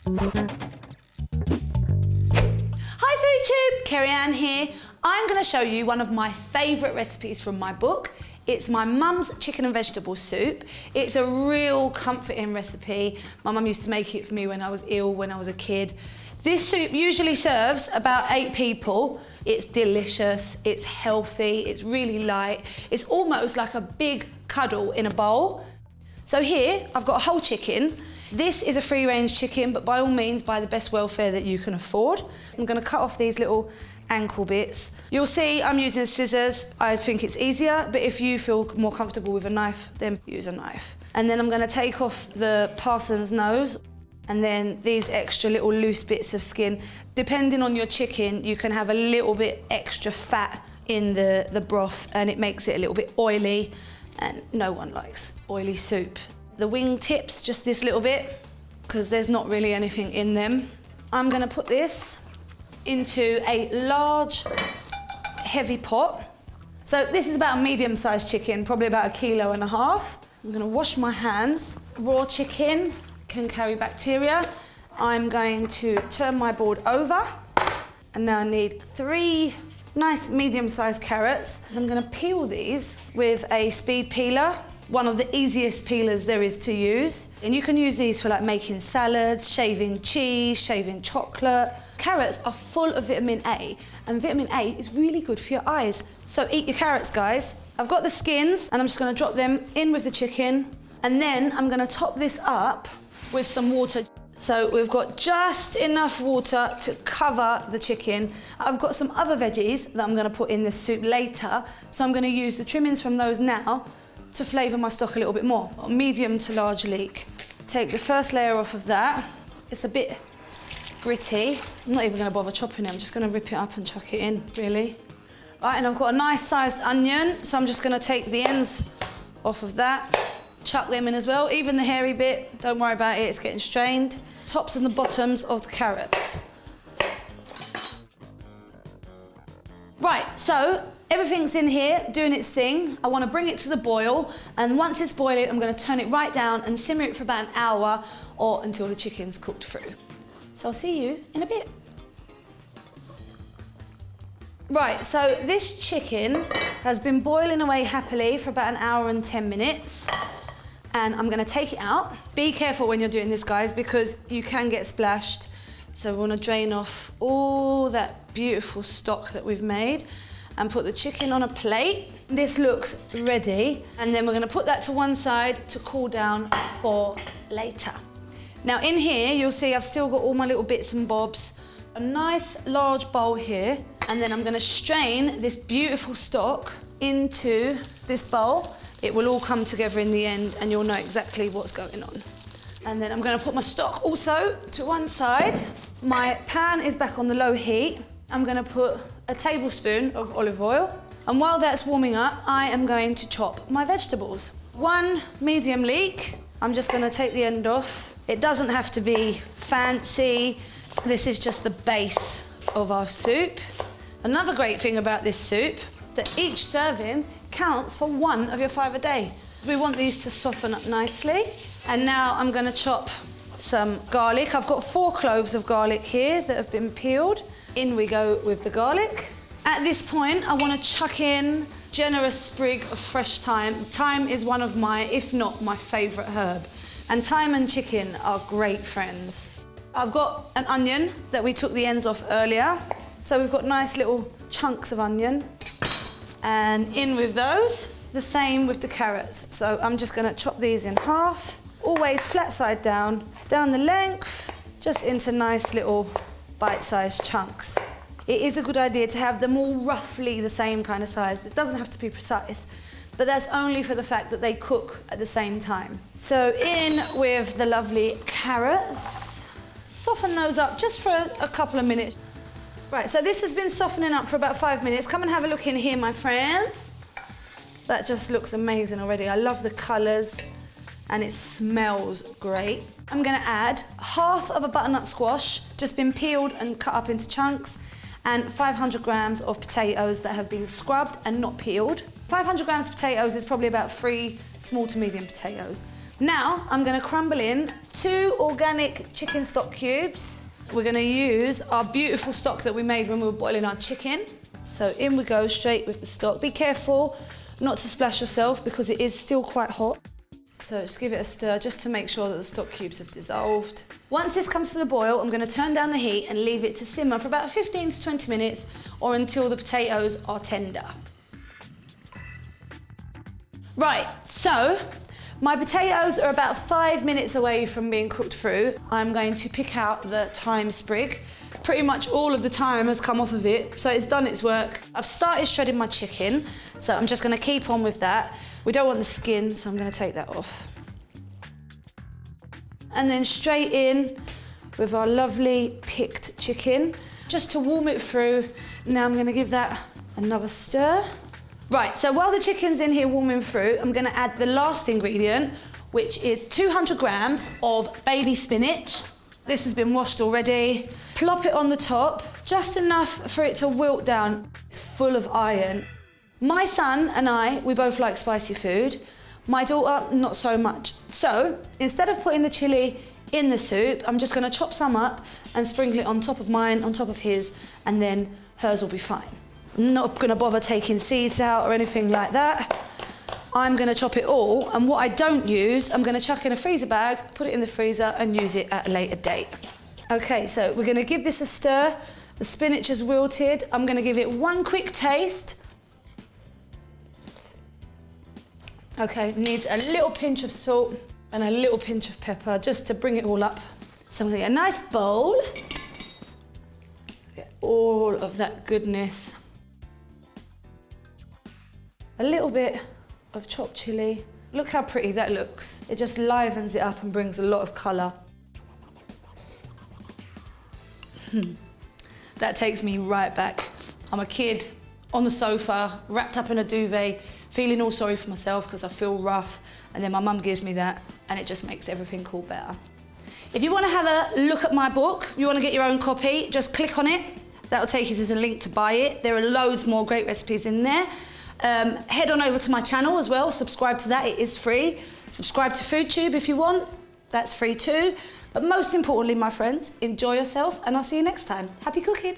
Hi FOODTUBE, KerryAnn here. I'm going to show you one of my favourite recipes from my book. It's my mum's chicken and vegetable soup. It's a real comforting recipe. My mum used to make it for me when I was ill, when I was a kid. This soup usually serves about 8 people. It's delicious, it's healthy, it's really light. It's almost like a big cuddle in a bowl. So here, I've got a whole chicken. This is a free-range chicken, but by all means, buy the best welfare that you can afford. I'm gonna cut off these little ankle bits. You'll see I'm using scissors. I think it's easier, but if you feel more comfortable with a knife, then use a knife. And then I'm gonna take off the parson's nose, and then these extra little loose bits of skin. Depending on your chicken, you can have a little bit extra fat in the broth, and it makes it a little bit oily, and no one likes oily soup. The wing tips, just this little bit, because there's not really anything in them. I'm gonna put this into a large, heavy pot. So this is about a medium-sized chicken, probably about 1.5 kilos. I'm gonna wash my hands. Raw chicken can carry bacteria. I'm going to turn my board over, and now I need 3 nice medium-sized carrots. So I'm gonna peel these with a speed peeler, one of the easiest peelers there is to use. And you can use these for like making salads, shaving cheese, shaving chocolate. Carrots are full of vitamin A, and vitamin A is really good for your eyes. So eat your carrots, guys. I've got the skins, and I'm just gonna drop them in with the chicken, and then I'm gonna top this up with some water. So we've got just enough water to cover the chicken. I've got some other veggies that I'm gonna put in this soup later, so I'm gonna use the trimmings from those now to flavour my stock a little bit more. A medium to large leek. Take the first layer off of that. It's a bit gritty. I'm not even gonna bother chopping it, I'm just gonna rip it up and chuck it in, really. Right, and I've got a nice sized onion, so I'm just gonna take the ends off of that, chuck them in as well, even the hairy bit, don't worry about it, it's getting strained. Tops and the bottoms of the carrots. Right, so everything's in here doing its thing. I want to bring it to the boil, and once it's boiling, I'm going to turn it right down and simmer it for about an hour or until the chicken's cooked through. So I'll see you in a bit. Right, so this chicken has been boiling away happily for about 1 hour and 10 minutes. And I'm gonna take it out. Be careful when you're doing this, guys, because you can get splashed. So we wanna drain off all that beautiful stock that we've made and put the chicken on a plate. This looks ready. And then we're gonna put that to one side to cool down for later. Now in here, you'll see I've still got all my little bits and bobs. A nice large bowl here. And then I'm gonna strain this beautiful stock into this bowl. It will all come together in the end, and you'll know exactly what's going on. And then I'm gonna put my stock also to one side. My pan is back on the low heat. I'm gonna put a tablespoon of olive oil. And while that's warming up, I am going to chop my vegetables. 1 medium leek. I'm just gonna take the end off. It doesn't have to be fancy. This is just the base of our soup. Another great thing about this soup, that each serving counts for 1 of your 5 a day. We want these to soften up nicely. And now I'm gonna chop some garlic. I've got 4 cloves of garlic here that have been peeled. In we go with the garlic. At this point, I wanna chuck in generous sprig of fresh thyme. Thyme is one of my, if not my favorite herb. And thyme and chicken are great friends. I've got an onion that we took the ends off earlier. So we've got nice little chunks of onion. And in with those, the same with the carrots. So I'm just gonna chop these in half, always flat side down the length, just into nice little bite-sized chunks. It is a good idea to have them all roughly the same kind of size. It doesn't have to be precise, but that's only for the fact that they cook at the same time. So in with the lovely carrots. Soften those up just for a couple of minutes. Right, so this has been softening up for about 5 minutes. Come and have a look in here, my friends. That just looks amazing already. I love the colours, and it smells great. I'm gonna add half of a butternut squash, just been peeled and cut up into chunks, and 500 grams of potatoes that have been scrubbed and not peeled. 500 grams of potatoes is probably about 3 small to medium potatoes. Now I'm gonna crumble in 2 organic chicken stock cubes. We're gonna use our beautiful stock that we made when we were boiling our chicken. So in we go straight with the stock. Be careful not to splash yourself because it is still quite hot. So just give it a stir just to make sure that the stock cubes have dissolved. Once this comes to the boil, I'm gonna turn down the heat and leave it to simmer for about 15 to 20 minutes or until the potatoes are tender. Right, so my potatoes are about 5 minutes away from being cooked through. I'm going to pick out the thyme sprig. Pretty much all of the thyme has come off of it, so it's done its work. I've started shredding my chicken, so I'm just gonna keep on with that. We don't want the skin, so I'm gonna take that off. And then straight in with our lovely picked chicken, just to warm it through. Now I'm gonna give that another stir. Right, so while the chicken's in here warming through, I'm gonna add the last ingredient, which is 200 grams of baby spinach. This has been washed already. Plop it on the top, just enough for it to wilt down. It's full of iron. My son and I, we both like spicy food. My daughter, not so much. So, instead of putting the chilli in the soup, I'm just gonna chop some up and sprinkle it on top of mine, on top of his, and then hers will be fine. I'm not gonna bother taking seeds out or anything like that. I'm gonna chop it all, and what I don't use, I'm gonna chuck in a freezer bag, put it in the freezer and use it at a later date. Okay, so we're gonna give this a stir. The spinach is wilted. I'm gonna give it one quick taste. Okay, needs a little pinch of salt and a little pinch of pepper just to bring it all up. So I'm gonna get a nice bowl. Get all of that goodness. A little bit of chopped chilli. Look how pretty that looks. It just livens it up and brings a lot of colour. That takes me right back. I'm a kid on the sofa, wrapped up in a duvet, feeling all sorry for myself because I feel rough, and then my mum gives me that and it just makes everything cool better. If you want to have a look at my book, you want to get your own copy, just click on it. That'll take you to the link to buy it. There are loads more great recipes in there. Head on over to my channel as well, subscribe to that, it is free. Subscribe to FOODTUBE if you want, that's free too. But most importantly, my friends, enjoy yourself and I'll see you next time. Happy cooking.